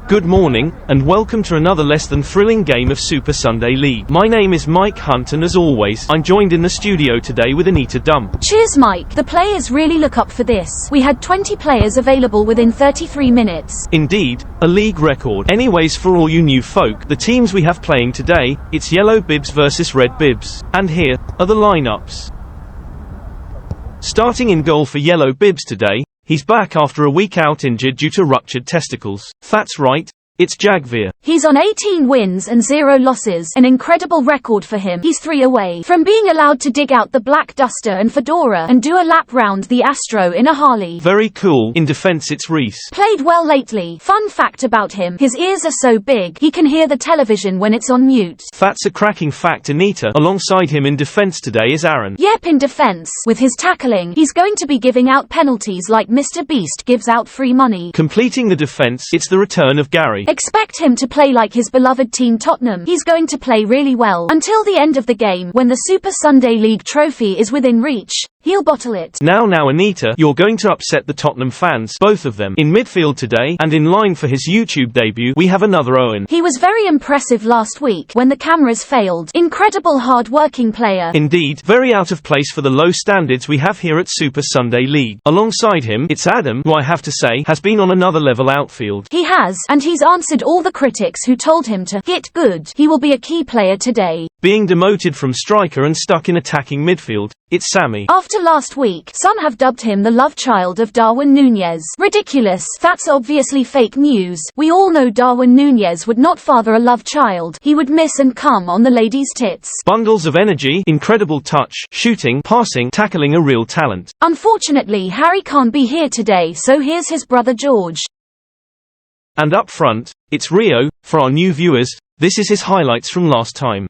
Good morning, and welcome to another less than thrilling game of Super Sunday League. My name is Mike Hunt, and as always, I'm joined in the studio today with Anita Dump. Cheers, Mike. The players really look up for this. We had 20 players available within 33 minutes. Indeed, a league record. Anyways, for all you new folk, the teams we have playing today, it's Yellow Bibs versus Red Bibs. And here are the lineups. Starting in goal for Yellow Bibs today, he's back after a week out injured due to ruptured testicles. That's right, it's Jagveer. He's on 18 wins and 0 losses, an incredible record for him. He's 3 away from being allowed to dig out the black duster and fedora and do a lap round the Astro in a Harley. Very cool. In defense, it's Reese. Played well lately. Fun fact about him, his ears are so big, he can hear the television when it's on mute. That's a cracking fact, Anita. Alongside him in defense today is Aaron. Yep, in defense. With his tackling, he's going to be giving out penalties like Mr. Beast gives out free money. Completing the defense, it's the return of Gary. Expect him to play like his beloved team Tottenham. He's going to play really well until the end of the game, when the Super Sunday League trophy is within reach. He'll bottle it. Now Anita, you're going to upset the Tottenham fans, both of them. In midfield today, and in line for his YouTube debut, we have another Owen. He was very impressive last week when the cameras failed. Incredible hard-working player. Indeed, very out of place for the low standards we have here at Super Sunday League. Alongside him, it's Adam, who I have to say, has been on another level outfield. He has, and he's answered all the critics who told him to get good. He will be a key player today. Being demoted from striker and stuck in attacking midfield, it's Sammy. After last week, some have dubbed him the love child of Darwin Núñez. Ridiculous. That's obviously fake news. We all know Darwin Núñez would not father a love child. He would miss and come on the ladies' tits. Bundles of energy, incredible touch, shooting, passing, tackling, a real talent. Unfortunately, Harry can't be here today, so here's his brother George. And up front, it's Rio. For our new viewers, this is his highlights from last time.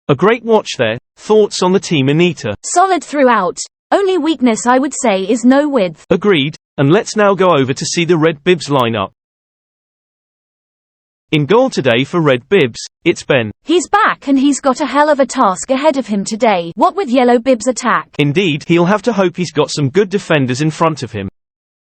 A great watch there. Thoughts on the team, Anita? Solid throughout. Only weakness I would say is no width. Agreed. And let's now go over to see the Red Bibs lineup. In goal today for Red Bibs, it's Ben. He's back and he's got a hell of a task ahead of him today. What with Yellow Bibs' attack? Indeed, he'll have to hope he's got some good defenders in front of him.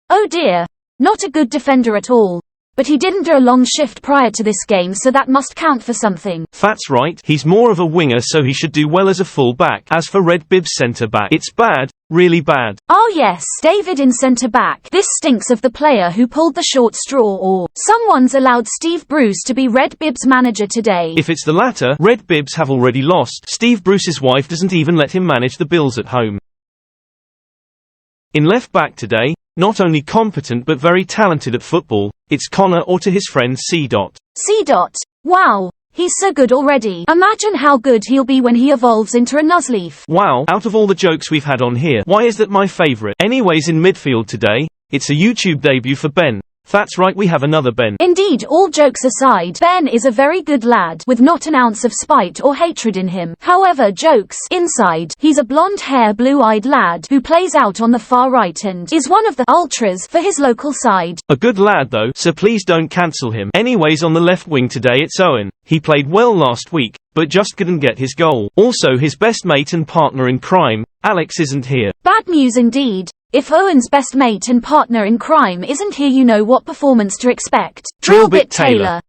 Oh dear. Not a good defender at all. But he didn't do a long shift prior to this game, so that must count for something. That's right, he's more of a winger, so he should do well as a full-back. As for Red Bibs' centre-back, it's bad, really bad. Oh yes, David in centre-back. This stinks of the player who pulled the short straw, or someone's allowed Steve Bruce to be Red Bibs' manager today. If it's the latter, Red Bibs have already lost. Steve Bruce's wife doesn't even let him manage the bills at home. In left-back today, not only competent but very talented at football, it's Connor, or to his friend C. C. Wow. He's so good already. Imagine how good he'll be when he evolves into a Nuzleaf. Wow, out of all the jokes we've had on here, why is that my favourite? Anyways, in midfield today, it's a YouTube debut for Ben. That's right, we have another Ben. Indeed, all jokes aside, Ben is a very good lad, with not an ounce of spite or hatred in him. However, jokes inside, he's a blonde-hair, blue-eyed lad who plays out on the far right and is one of the ultras for his local side. A good lad though, so please don't cancel him. Anyways, on the left wing today it's Owen. He played well last week, but just couldn't get his goal. Also, his best mate and partner in crime, Alex, isn't here. Bad news indeed. If Owen's best mate and partner in crime isn't here, you know what performance to expect. Drillbit Taylor.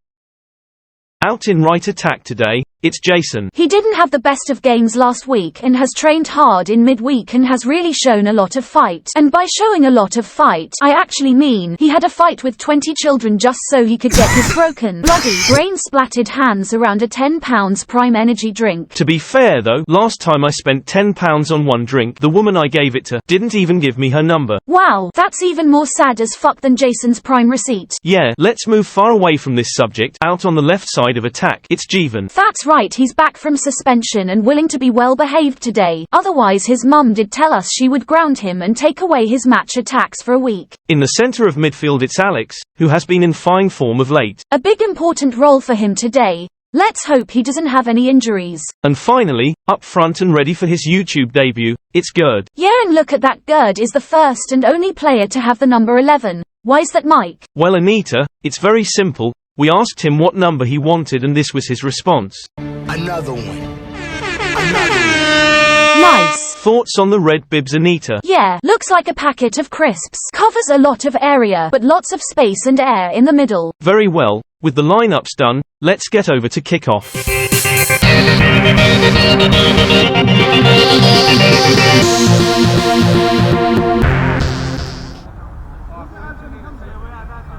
Out in right attack today, it's Jason. He didn't have the best of games last week and has trained hard in midweek and has really shown a lot of fight. And by showing a lot of fight, I actually mean he had a fight with 20 children just so he could get his broken, bloody, brain-splattered hands around a £10 Prime Energy drink. To be fair though, last time I spent £10 on one drink, the woman I gave it to didn't even give me her number. Wow, that's even more sad as fuck than Jason's Prime receipt. Yeah, let's move far away from this subject. Out on the left side of attack, it's Jeevan. That's right, he's back from suspension and willing to be well behaved today. Otherwise his mum did tell us she would ground him and take away his match attacks for a week. In the center of midfield it's Alex, who has been in fine form of late. A big important role for him today. Let's hope he doesn't have any injuries. And finally, up front and ready for his YouTube debut, it's Gerd. Yeah, and look at that, Gerd is the first and only player to have the number 11. Why's that, Mike? Well, Anita, it's very simple. We asked him what number he wanted and this was his response. Another one. Nice. Thoughts on the red bibs, Anita? Yeah, looks like a packet of crisps. Covers a lot of area, but lots of space and air in the middle. Very well. With the lineups done, let's get over to kickoff.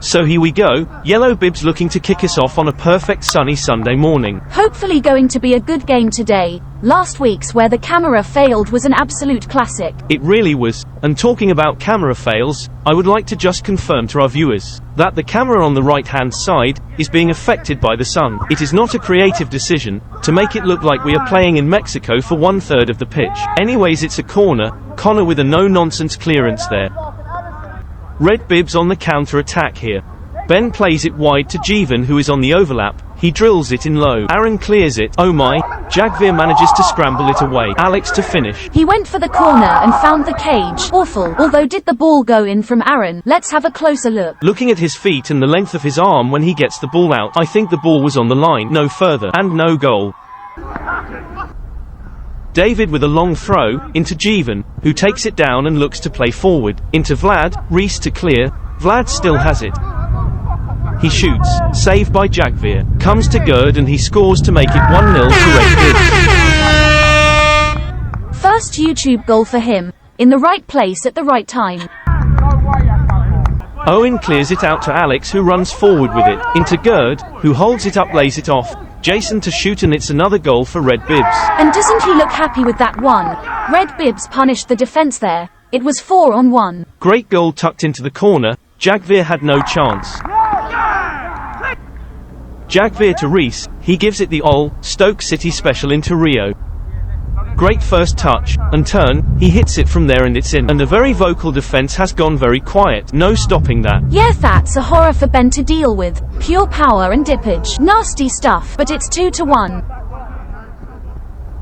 So here we go, yellow bibs looking to kick us off on a perfect sunny Sunday morning. Hopefully going to be a good game today. Last week's where the camera failed was an absolute classic. It really was. And talking about camera fails, I would like to just confirm to our viewers that the camera on the right-hand side is being affected by the sun. It is not a creative decision to make it look like we are playing in Mexico for 1/3 of the pitch. Anyways, it's a corner, Connor with a no-nonsense clearance there. Red bibs on the counter-attack here. Ben plays it wide to Jeevan, who is on the overlap. He drills it in low. Aaron clears it. Oh my. Jagveer manages to scramble it away. Alex to finish. He went for the corner and found the cage. Awful. Although did the ball go in from Aaron? Let's have a closer look. Looking at his feet and the length of his arm when he gets the ball out, I think the ball was on the line. No further. And no goal. David with a long throw, into Jeevan, who takes it down and looks to play forward. Into Vlad, Reese to clear. Vlad still has it. He shoots, saved by Jagveer. Comes to Gerd and he scores to make it 1-0 to Red Bibs. First YouTube goal for him. In the right place at the right time. Owen clears it out to Alex, who runs forward with it. Into Gerd, who holds it up, lays it off. Jason to shoot and it's another goal for Red Bibs. And doesn't he look happy with that one? Red Bibs punished the defense there. It was 4-on-1. Great goal tucked into the corner. Jagveer had no chance. Jagveer to Reese, he gives it the Stoke City special into Rio. Great first touch, and turn, he hits it from there and it's in. And the very vocal defense has gone very quiet. No stopping that. Yeah, that's a horror for Ben to deal with. Pure power and dippage. Nasty stuff, but it's 2-1.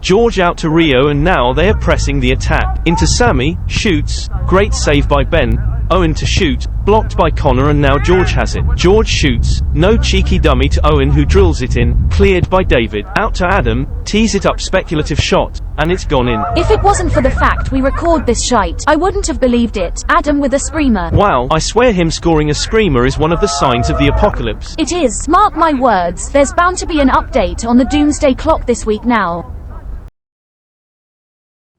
George out to Rio and now they are pressing the attack. Into Sammy, shoots, great save by Ben. Owen to shoot, blocked by Connor and now George has it. George shoots, no cheeky dummy to Owen who drills it in, cleared by David. Out to Adam, tees it up, speculative shot, and it's gone in. If it wasn't for the fact we record this shite, I wouldn't have believed it. Adam with a screamer. Wow, I swear him scoring a screamer is one of the signs of the apocalypse. It is. Mark my words, there's bound to be an update on the doomsday clock this week now.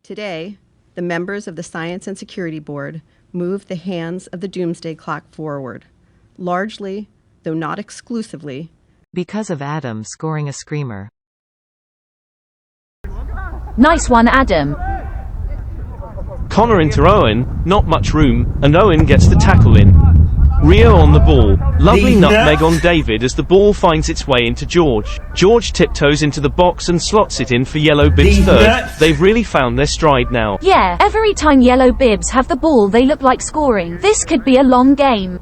Today, the members of the Science and Security Board moved the hands of the doomsday clock forward, largely, though not exclusively, because of Adam scoring a screamer. Nice one, Adam. Connor into Owen, not much room, and Owen gets the tackle in. Rio on the ball. Lovely nutmeg on David as the ball finds its way into George. George tiptoes into the box and slots it in for Yellow Bibs third. They've really found their stride now. Yeah, every time Yellow Bibs have the ball they look like scoring. This could be a long game.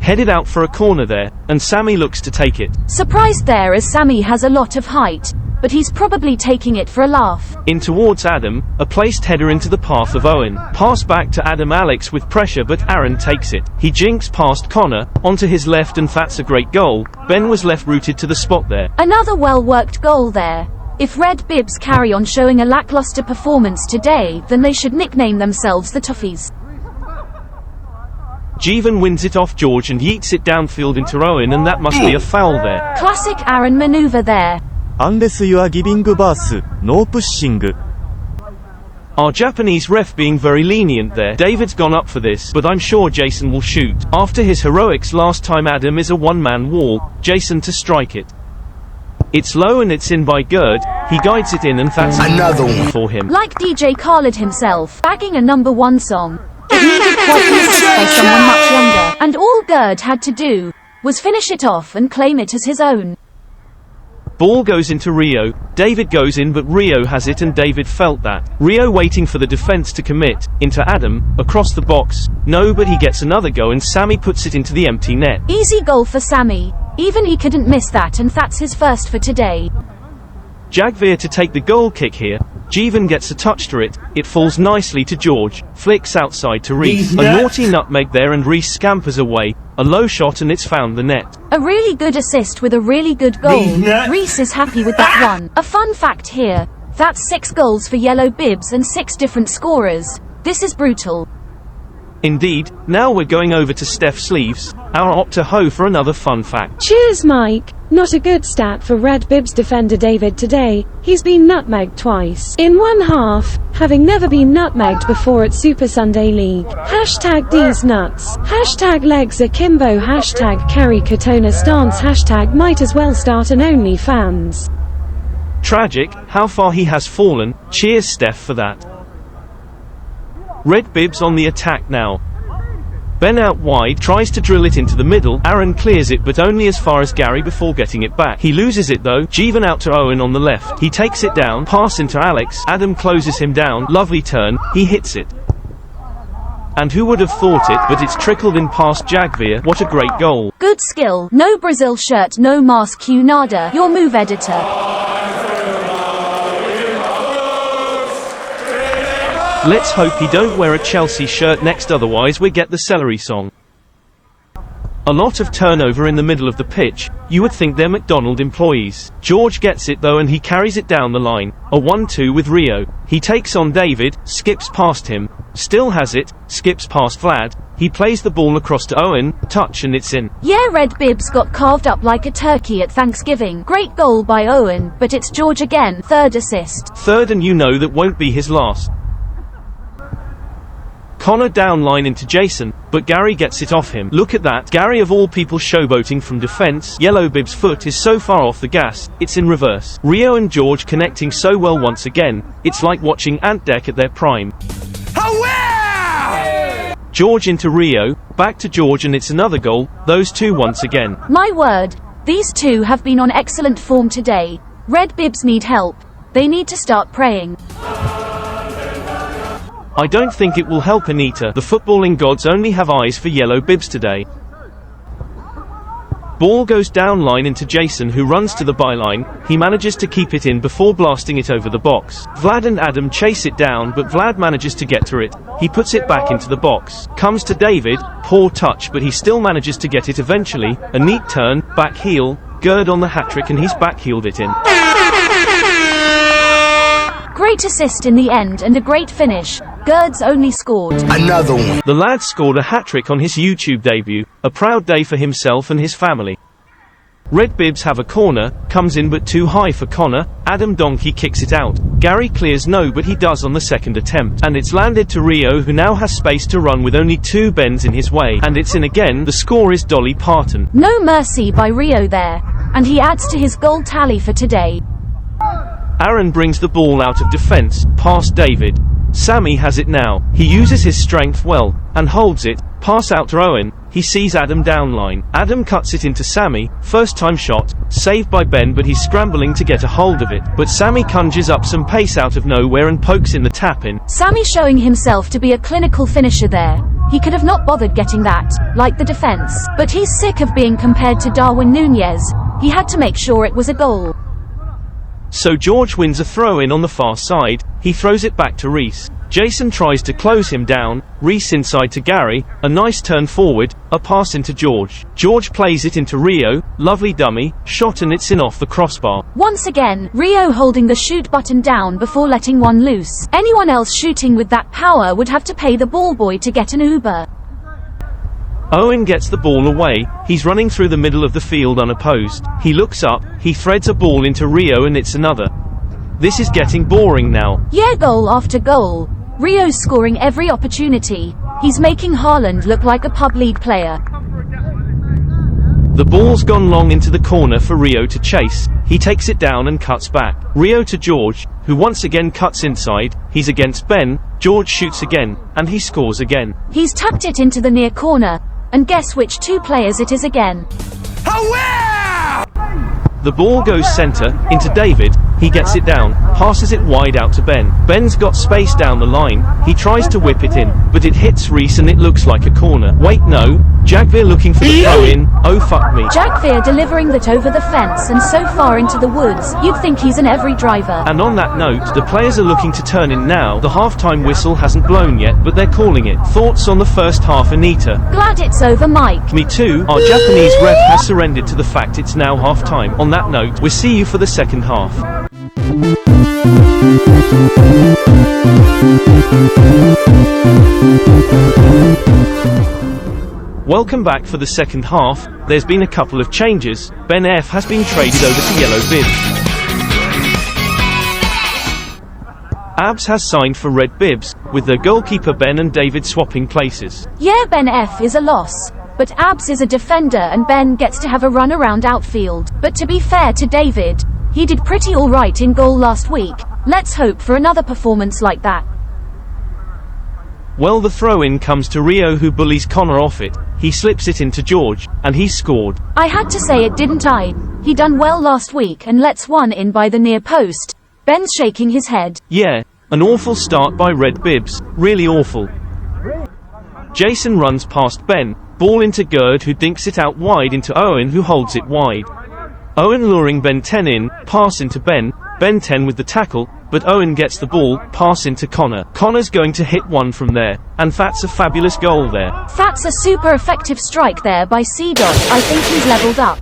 Headed out for a corner there, and Sammy looks to take it. Surprised there as Sammy has a lot of height, but he's probably taking it for a laugh. In towards Adam, a placed header into the path of Owen. Pass back to Adam, Alex with pressure but Aaron takes it. He jinks past Connor, onto his left and that's a great goal. Ben was left rooted to the spot there. Another well-worked goal there. If Red Bibs carry on showing a lackluster performance today, then they should nickname themselves the Toughies. Jeevan wins it off George and yeets it downfield into Owen and that must be a foul there. Classic Aaron maneuver there. Unless you are giving birth, no pushing. Our Japanese ref being very lenient there. David's gone up for this, but I'm sure Jason will shoot. After his heroics last time, Adam is a one-man wall. Jason to strike it. It's low and it's in by Gerd. He guides it in and that's another one for him. Like DJ Khaled himself, bagging a #1 song. It needed quite an assist by someone much younger, and all Gerd had to do was finish it off and claim it as his own. Ball goes into Rio. David goes in, but Rio has it and David felt that. Rio waiting for the defense to commit. Into Adam. Across the box. No, but he gets another go and Sammy puts it into the empty net. Easy goal for Sammy. Even he couldn't miss that, and that's his first for today. Jagveer to take the goal kick here. Jeevan gets a touch to it. It falls nicely to George. Flicks outside to Reese. A naughty nutmeg there and Reese scampers away. A low shot and it's found the net. A really good assist with a really good goal. Reese is happy with that one. A fun fact here. That's 6 goals for yellow bibs and 6 different scorers. This is brutal. Indeed. Now we're going over to Steph Sleeves, our op-to-ho for another fun fact. Cheers, Mike. Not a good stat for Red Bibs defender David today. He's been nutmegged twice in one half, having never been nutmegged before at Super Sunday League. Hashtag D's nuts. Hashtag legs akimbo. Hashtag carry Katona stance. Hashtag might as well start an OnlyFans. Tragic, how far he has fallen. Cheers Steph for that. Red Bibs on the attack now. Ben out wide, tries to drill it into the middle. Aaron clears it but only as far as Gary before getting it back. He loses it though. Jeevan out to Owen on the left. He takes it down, pass into Alex. Adam closes him down. Lovely turn. He hits it. And who would have thought it, but it's trickled in past Jagveer. What a great goal. Good skill. No Brazil shirt, no mask, Q nada. Your move, editor. Let's hope he don't wear a Chelsea shirt next, otherwise we get the celery song. A lot of turnover in the middle of the pitch. You would think they're McDonald's employees. George gets it though and he carries it down the line. A 1-2 with Rio. He takes on David, skips past him, still has it, skips past Vlad. He plays the ball across to Owen, touch and it's in. Yeah, Red Bibs got carved up like a turkey at Thanksgiving. Great goal by Owen, but it's George again, 3rd assist. 3rd, and you know that won't be his last. Connor downline into Jason, but Gary gets it off him. Look at that. Gary of all people showboating from defense. Yellow Bib's foot is so far off the gas, it's in reverse. Rio and George connecting so well once again. It's like watching Ant Deck at their prime. George into Rio, back to George and it's another goal. Those two once again. My word. These two have been on excellent form today. Red Bibs need help. They need to start praying. I don't think it will help Anita. The footballing gods only have eyes for yellow bibs today. Ball goes down line into Jason who runs to the byline. He manages to keep it in before blasting it over the box. Vlad and Adam chase it down but Vlad manages to get to it. He puts it back into the box. Comes to David, poor touch but he still manages to get it eventually. A neat turn, back heel, Gerd on the hat-trick and he's back-heeled it in. Great assist in the end and a great finish. Gerd's only scored. Another one. The lad scored a hat-trick on his YouTube debut, a proud day for himself and his family. Red Bibs have a corner, comes in but too high for Connor. Adam Donkey kicks it out. Gary clears no but he does on the second attempt. And it's landed to Rio who now has space to run with only 2 bends in his way. And it's in again. The score is Dolly Parton. No mercy by Rio there. And he adds to his goal tally for today. Aaron brings the ball out of defense, past David. Sammy has it now. He uses his strength well, and holds it. Pass out to Owen. He sees Adam downline. Adam cuts it into Sammy. First time shot. Saved by Ben but he's scrambling to get a hold of it. But Sammy conjures up some pace out of nowhere and pokes in the tap-in. Sammy showing himself to be a clinical finisher there. He could have not bothered getting that, like the defense. But he's sick of being compared to Darwin Nunez. He had to make sure it was a goal. So George wins a throw-in on the far side. He throws it back to Reese. Jason tries to close him down. Reese inside to Gary. A nice turn forward. A pass into George. George plays it into Rio. Lovely dummy. Shot and it's in off the crossbar. Once again, Rio holding the shoot button down before letting one loose. Anyone else shooting with that power would have to pay the ball boy to get an Uber. Owen gets the ball away. He's running through the middle of the field unopposed. He looks up. He threads a ball into Rio and it's another. This is getting boring now. Yeah, goal after goal. Rio's scoring every opportunity. He's making Haaland look like a pub league player. The ball's gone long into the corner for Rio to chase. He takes it down and cuts back. Rio to George, who once again cuts inside. He's against Ben. George shoots again, and he scores again. He's tucked it into the near corner. And guess which 2 players it is again. The ball goes center, into David, he gets it down, passes it wide out to Ben. Ben's got space down the line, he tries to whip it in, but it hits Reese and it looks like a corner. Wait no, Jagveer looking for the throw in, oh fuck me. Jagveer delivering that over the fence and so far into the woods, you'd think he's an every driver. And on that note, the players are looking to turn in now. The halftime whistle hasn't blown yet, but they're calling it. Thoughts on the first half, Anita? Glad it's over, Mike. Me too. Our Japanese ref has surrendered to the fact it's now halftime. On that note, we'll see you for the second half. Welcome back for the second half. There's been a couple of changes. Ben F has been traded over to yellow bibs. Abs has signed for red bibs, with their goalkeeper Ben and David swapping places. Yeah, Ben F is a loss. But Abs is a defender and Ben gets to have a run around outfield. But to be fair to David, he did pretty alright in goal last week. Let's hope for another performance like that. Well, the throw-in comes to Rio, who bullies Connor off it. He slips it into George, and he scored. I had to say it, didn't I? He done well last week and lets one in by the near post. Ben's shaking his head. Yeah, an awful start by red bibs. Really awful. Jason runs past Ben. Ball into Gerd, who dinks it out wide into Owen, who holds it wide. Owen luring Ben 10 in, pass into Ben 10 with the tackle, but Owen gets the ball, pass into Connor. Connor's going to hit one from there, and that's a fabulous goal there. That's a super effective strike there by C-Dot. I think he's leveled up.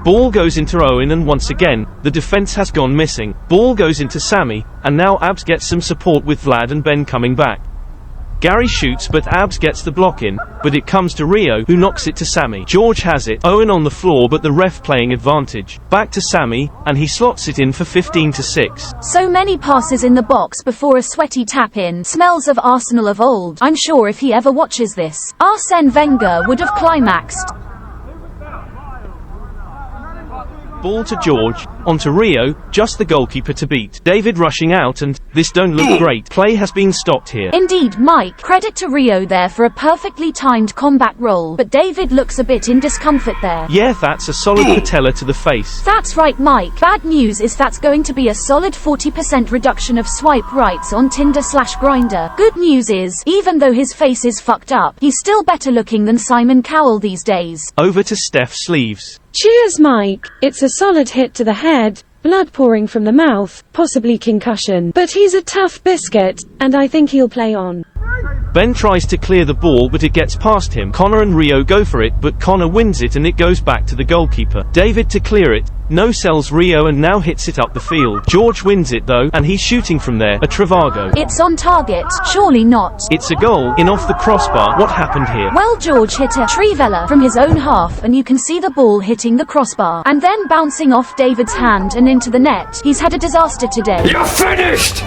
Ball goes into Owen, and once again, the defense has gone missing. Ball goes into Sammy, and now Abs gets some support with Vlad and Ben coming back. Gary shoots, but Abs gets the block in, but it comes to Rio, who knocks it to Sammy. George has it, Owen on the floor, but the ref playing advantage. Back to Sammy, and he slots it in for 15-6. So many passes in the box before a sweaty tap-in. Smells of Arsenal of old. I'm sure if he ever watches this, Arsene Wenger would have climaxed. Ball to George, onto Rio, just the goalkeeper to beat. David rushing out, and this don't look great. Play has been stopped here. Indeed, Mike. Credit to Rio there for a perfectly timed combat roll, but David looks a bit in discomfort there. Yeah, that's a solid patella to the face. That's right, Mike. Bad news is that's going to be a solid 40% reduction of swipe rights on Tinder/Grindr. Good news is, even though his face is fucked up, he's still better looking than Simon Cowell these days. Over to Steph sleeves. Cheers, Mike. It's a solid hit to the head, blood pouring from the mouth, possibly concussion. But he's a tough biscuit, and I think he'll play on. Ben tries to clear the ball, but it gets past him. Connor and Rio go for it, but Connor wins it and it goes back to the goalkeeper. David to clear it, no-sells Rio and now hits it up the field. George wins it though, and he's shooting from there, a Travago. It's on target, surely not. It's a goal, in off the crossbar. What happened here? Well, George hit a Trivela from his own half, and you can see the ball hitting the crossbar, and then bouncing off David's hand and into the net. He's had a disaster today. You're finished!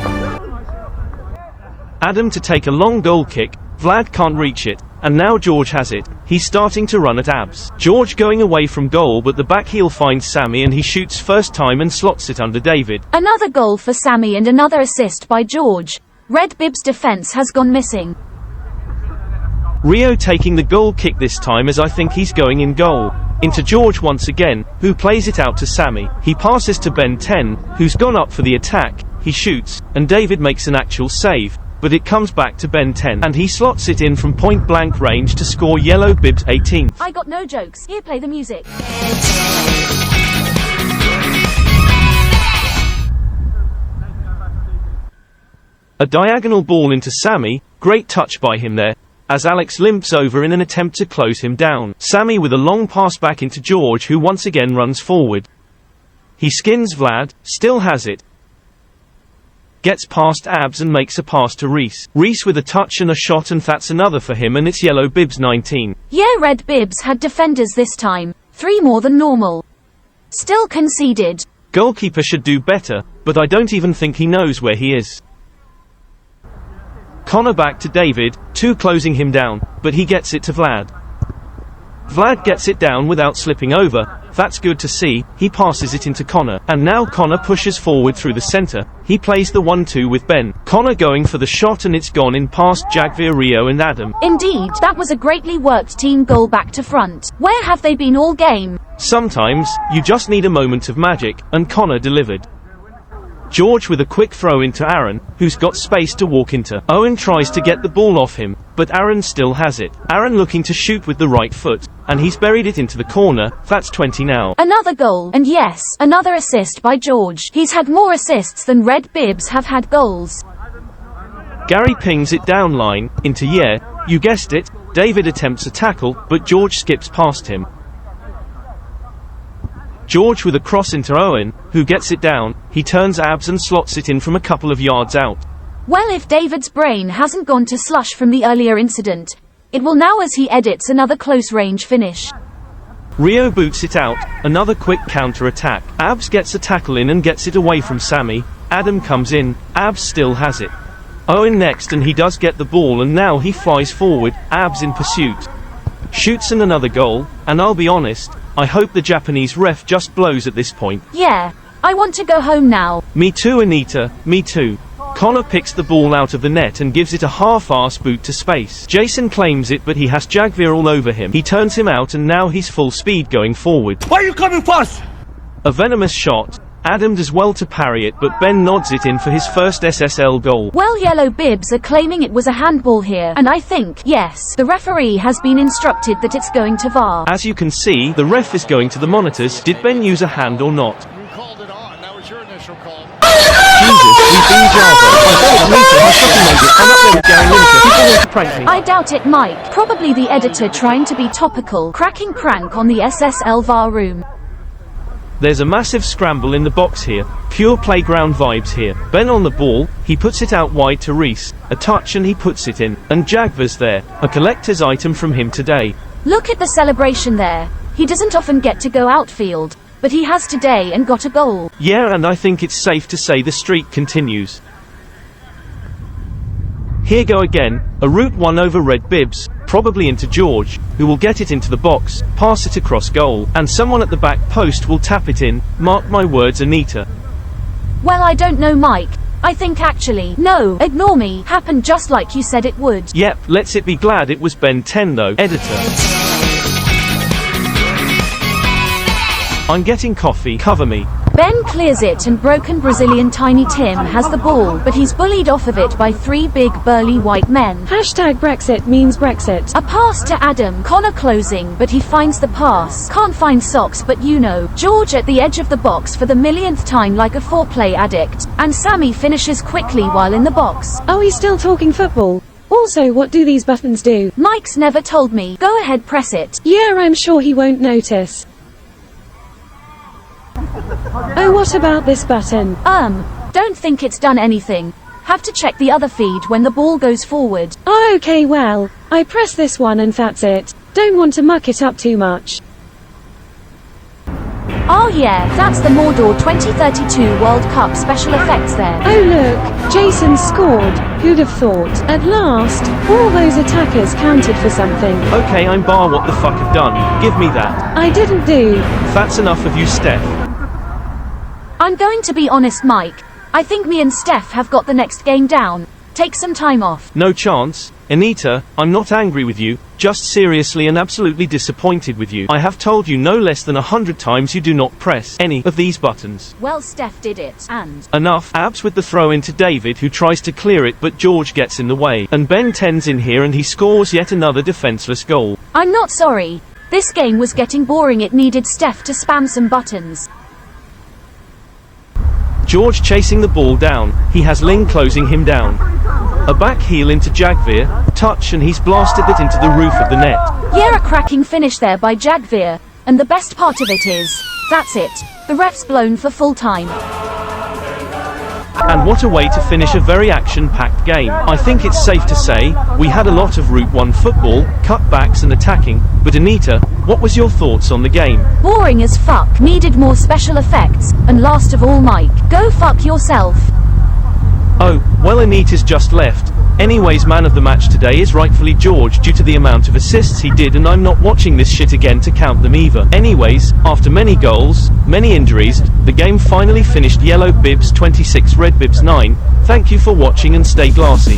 Adam to take a long goal kick, Vlad can't reach it, and now George has it. He's starting to run at Abs. George going away from goal, but the back heel finds Sammy and he shoots first time and slots it under David. Another goal for Sammy and another assist by George. Red Bibs' defense has gone missing. Rio taking the goal kick this time, as I think he's going in goal. Into George once again, who plays it out to Sammy. He passes to Ben 10, who's gone up for the attack. He shoots, and David makes an actual save. But it comes back to Ben 10, and he slots it in from point-blank range to score yellow bibs 18th. I got no jokes. Here, play the music. A diagonal ball into Sammy, great touch by him there, as Alex limps over in an attempt to close him down. Sammy with a long pass back into George, who once again runs forward. He skins Vlad, still has it. Gets past Abs and makes a pass to Reese. Reese with a touch and a shot, and that's another for him, and it's yellow bibs 19. Yeah, red bibs had defenders this time. 3 more than normal. Still conceded. Goalkeeper should do better, but I don't even think he knows where he is. Connor back to David, 2 closing him down, but he gets it to Vlad. Vlad gets it down without slipping over. That's good to see. He passes it into Connor, and now Connor pushes forward through the center. He plays the 1-2 with Ben. Connor going for the shot and it's gone in past Jagvir, Rio and Adam. Indeed, that was a greatly worked team goal back to front. Where have they been all game? Sometimes, you just need a moment of magic, and Connor delivered. George with a quick throw into Aaron, who's got space to walk into. Owen tries to get the ball off him, but Aaron still has it. Aaron looking to shoot with the right foot, and he's buried it into the corner. That's 20 now. Another goal, and yes, another assist by George. He's had more assists than Red Bibs have had goals. Gary pings it down line, into you guessed it, David attempts a tackle, but George skips past him. George with a cross into Owen, who gets it down. He turns abs and slots it in from a couple of yards out. Well, if David's brain hasn't gone to slush from the earlier incident, it will now as he edits another close-range finish. Rio boots it out, another quick counter-attack. Abs gets a tackle in and gets it away from Sammy. Adam comes in, Abs still has it. Owen next, and he does get the ball, and now he flies forward, Abs in pursuit. Shoots in another goal, and I'll be honest, I hope the Japanese ref just blows at this point. Yeah, I want to go home now. Me too, Anita, me too. Connor picks the ball out of the net and gives it a half-ass boot to space. Jason claims it, but he has Jagvir all over him. He turns him out and now he's full speed going forward. Why are you coming fast? A venomous shot. Adam does well to parry it, but Ben nods it in for his first SSL goal. Well, Yellow Bibs are claiming it was a handball here, and I think, yes, the referee has been instructed that it's going to VAR. As you can see, the ref is going to the monitors. Did Ben use a hand or not? You called it on. That was your initial call. Jesus, we've been Java. I bet Anita has fucking made it. I'm up there with Gary Lineker. People want to prank me. I doubt it, Mike. Probably the editor trying to be topical, cracking prank on the SSL VAR room. There's a massive scramble in the box here. Pure playground vibes here. Ben on the ball, he puts it out wide to Reese. A touch and he puts it in. And Jagva's there. A collector's item from him today. Look at the celebration there. He doesn't often get to go outfield, but he has today and got a goal. Yeah, and I think it's safe to say the streak continues. Here go again, a route one over Red Bibs, probably into George, who will get it into the box, pass it across goal, and someone at the back post will tap it in. Mark my words, Anita. Well, I don't know, Mike. I think actually, no, ignore me, happened just like you said it would. Yep, let's it be glad it was Ben 10 though. Editor. I'm getting coffee, cover me. Ben clears it and broken Brazilian Tiny Tim has the ball, but he's bullied off of it by three big burly white men. Hashtag Brexit means Brexit. A pass to Adam, Connor closing, but he finds the pass. Can't find socks, but you know. George at the edge of the box for the millionth time like a foreplay addict. And Sammy finishes quickly while in the box. Oh, he's still talking football. Also, what do these buttons do? Mike's never told me. Go ahead, press it. Yeah, I'm sure he won't notice. Oh, what about this button? Don't think it's done anything. Have to check the other feed when the ball goes forward. Oh, okay, well, I press this one and that's it. Don't want to muck it up too much. Oh yeah, that's the Mordor 2032 World Cup special effects there. Oh look, Jason scored. Who'd have thought? At last, all those attackers counted for something. Okay, I'm bar what the fuck have done. Give me that. I didn't do. That's enough of you, Steph. I'm going to be honest, Mike. I think me and Steph have got the next game down. Take some time off. No chance. Anita, I'm not angry with you, just seriously and absolutely disappointed with you. I have told you no less than 100 times you do not press any of these buttons. Well, Steph did it, and... Enough. Abs with the throw into David, who tries to clear it but George gets in the way. And Ben 10's in here and he scores yet another defenseless goal. I'm not sorry. This game was getting boring. It needed Steph to spam some buttons. George chasing the ball down, he has Ling closing him down. A back heel into Jagvir, touch and he's blasted it into the roof of the net. Yeah, a cracking finish there by Jagvir, and the best part of it is, that's it. The ref's blown for full time. And what a way to finish a very action-packed game. I think it's safe to say, we had a lot of Route 1 football, cutbacks and attacking, but Anita, what was your thoughts on the game? Boring as fuck, needed more special effects, and last of all, Mike, go fuck yourself. Oh, well, Anita's just left. Anyways, man of the match today is rightfully George due to the amount of assists he did, and I'm not watching this shit again to count them either. Anyways, after many goals, many injuries, the game finally finished yellow Bibs 26 red Bibs 9. Thank you for watching and stay glassy.